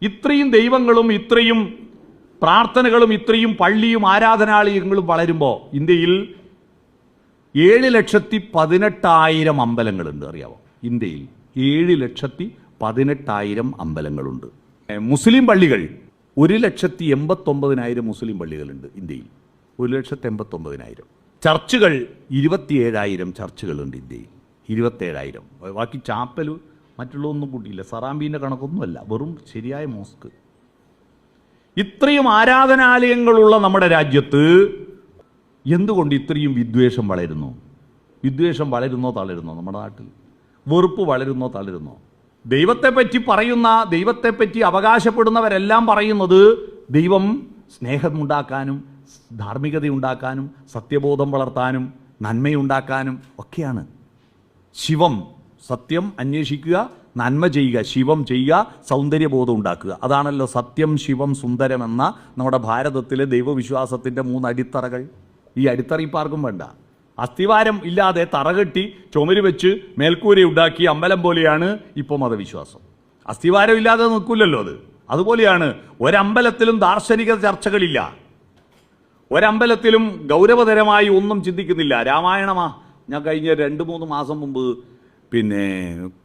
ഇത്രയും ദൈവങ്ങളും ഇത്രയും പ്രാർത്ഥനകളും ഇത്രയും പള്ളിയും ആരാധനാലയങ്ങളും വളരുമ്പോൾ ഇന്ത്യയിൽ 7,18,000 അമ്പലങ്ങളുണ്ട്. അറിയാമോ? ഇന്ത്യയിൽ 7,18,000 അമ്പലങ്ങളുണ്ട്. മുസ്ലിം പള്ളികൾ 1,89,000 മുസ്ലിം പള്ളികളുണ്ട് ഇന്ത്യയിൽ. 1,89,000. ചർച്ചുകൾ 27,000 ചർച്ചുകളുണ്ട് ഇന്ത്യയിൽ. 27,000. ബാക്കി ചാപ്പൽ മറ്റുള്ളതൊന്നും കൂട്ടിയില്ല. സറാമ്പീൻ്റെ കണക്കൊന്നുമല്ല, വെറും ശരിയായ മോസ്ക്. ഇത്രയും ആരാധനാലയങ്ങളുള്ള നമ്മുടെ രാജ്യത്ത് എന്തുകൊണ്ട് ഇത്രയും വിദ്വേഷം വളരുന്നു? വിദ്വേഷം വളരുന്നോ തളരുന്നോ? നമ്മുടെ നാട്ടിൽ വെറുപ്പ് വളരുന്നോ തളരുന്നോ? ദൈവത്തെപ്പറ്റി പറയുന്ന, ദൈവത്തെപ്പറ്റി അവകാശപ്പെടുന്നവരെല്ലാം പറയുന്നത് ദൈവം സ്നേഹമുണ്ടാക്കാനും ധാർമ്മികതയുണ്ടാക്കാനും സത്യബോധം വളർത്താനും നന്മയുണ്ടാക്കാനും ഒക്കെയാണ്. ശിവം, സത്യം അന്വേഷിക്കുക, നന്മ ചെയ്യുക, ശിവം ചെയ്യുക, സൗന്ദര്യബോധം ഉണ്ടാക്കുക. അതാണല്ലോ സത്യം, ശിവം, സുന്ദരം എന്ന നമ്മുടെ ഭാരതത്തിലെ ദൈവവിശ്വാസത്തിൻ്റെ 3 അടിത്തറകൾ. ഈ അടിത്തറ ഇപ്പോൾ ആർക്കും വേണ്ട. അസ്ഥിവാരം ഇല്ലാതെ തറകെട്ടി ചുമര് വെച്ച് മേൽക്കൂര ഉണ്ടാക്കി അമ്പലം പോലെയാണ് ഇപ്പോൾ മതവിശ്വാസം. അസ്ഥിവാരം ഇല്ലാതെ നിൽക്കില്ലല്ലോ അത്. അതുപോലെയാണ് ഒരമ്പലത്തിലും ദാർശനിക ചർച്ചകളില്ല, ഒരമ്പലത്തിലും ഗൗരവതരമായി ഒന്നും ചിന്തിക്കുന്നില്ല. രാമായണമാ. ഞാൻ കഴിഞ്ഞ 2-3 മാസം മുമ്പ്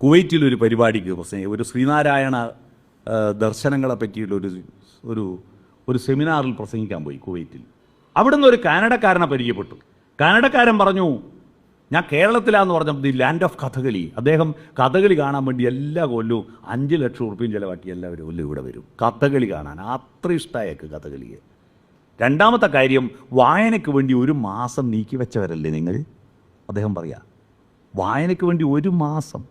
കുവൈറ്റിലൊരു പരിപാടിക്ക് ഒരു ശ്രീനാരായണ ദർശനങ്ങളെ പറ്റിയുള്ള ഒരു സെമിനാറിൽ പ്രസംഗിക്കാൻ പോയി കുവൈറ്റിൽ. അവിടുന്ന് ഒരു കാനഡക്കാരനെ പരിചയപ്പെട്ടു. കാനഡക്കാരൻ പറഞ്ഞു, ഞാൻ കേരളത്തിലാന്ന് പറഞ്ഞപ്പോൾ ദി ലാൻഡ് ഓഫ് കഥകളി. അദ്ദേഹം കഥകളി കാണാൻ വേണ്ടി എല്ലാ കൊല്ലവും 5 ലക്ഷം ഉറുപ്പിക ചിലവാക്കി എല്ലാവരും കൊല്ലം ഇവിടെ വരും കഥകളി കാണാൻ. അത്ര ഇഷ്ടമായേക്ക് കഥകളിയെ. രണ്ടാമത്തെ കാര്യം, വായനയ്ക്ക് വേണ്ടി 1 മാസം നീക്കി വെച്ചവരല്ലേ നിങ്ങൾ? അദ്ദേഹം പറയാ, വായനയ്ക്ക് വേണ്ടി 1 മാസം.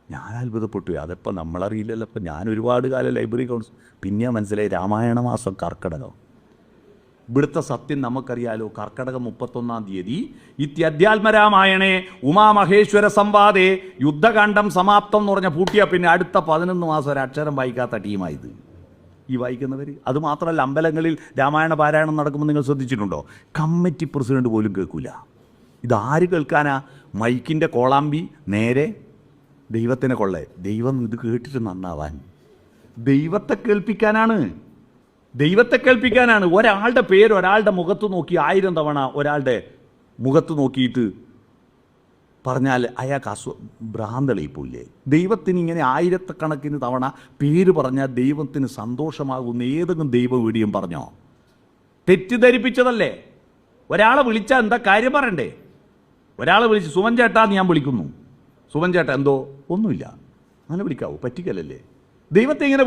ഞാൻ അത്ഭുതപ്പെട്ടു. അതിപ്പോൾ നമ്മളറിയില്ലല്ലോ. ഇപ്പം ഞാൻ ഒരുപാട് കാലം ലൈബ്രറി കൗൺസിൽ, പിന്നെ മനസ്സിലായി രാമായണ മാസം കർക്കിടകം. ഇവിടുത്തെ സത്യം നമുക്കറിയാലോ. കർക്കിടകം 31-ാം തീയതി ഇത്യധ്യാത്മരാമായണേ ഉമാമഹേശ്വര സംവാദേ യുദ്ധകാന്ഡം സമാപ്തം എന്ന് പറഞ്ഞ പൂട്ടിയാൽ പിന്നെ അടുത്ത 11 മാസം ഒരക്ഷരം വായിക്കാത്ത ടീമായത് ഈ വായിക്കുന്നവർ. അതുമാത്രമല്ല, അമ്പലങ്ങളിൽ രാമായണ പാരായണം നടക്കുമ്പോൾ നിങ്ങൾ ശ്രദ്ധിച്ചിട്ടുണ്ടോ? കമ്മിറ്റി പ്രസിഡന്റ് പോലും കേൾക്കൂല. ഇതാര് കേൾക്കാനാ? മൈക്കിൻ്റെ കോളാമ്പി നേരെ ദൈവത്തിനെ കൊള്ളേ. ദൈവം ഇത് കേട്ടിട്ട് നന്നാവാൻ. ദൈവത്തെ കേൾപ്പിക്കാനാണ്, ദൈവത്തെ കേൾപ്പിക്കാനാണ്. ഒരാളുടെ പേര് ഒരാളുടെ മുഖത്ത് നോക്കി 1000 തവണ ഒരാളുടെ മുഖത്ത് നോക്കിയിട്ട് പറഞ്ഞാൽ അയാൾക്ക് ഭ്രാന്തളിപ്പോയില്ലേ? ദൈവത്തിന് ഇങ്ങനെ 1000കണക്കിന് തവണ പേര് പറഞ്ഞാൽ ദൈവത്തിന് സന്തോഷമാകുന്ന ഏതെങ്കിലും ദൈവ വീഡിയും പറഞ്ഞോ? തെറ്റിദ്ധരിപ്പിച്ചതല്ലേ? ഒരാളെ വിളിച്ചാൽ എന്താ കാര്യം പറയണ്ടേ? ഒരാളെ വിളിച്ച് സുമൻ ചേട്ടാന്ന് ഞാൻ വിളിക്കുന്നു. സുമൻ ചേട്ടാ എന്തോ ഒന്നുമില്ല, അങ്ങനെ വിളിക്കാവൂ? പറ്റിക്കലല്ലേ? ദൈവത്തെ ഇങ്ങനെ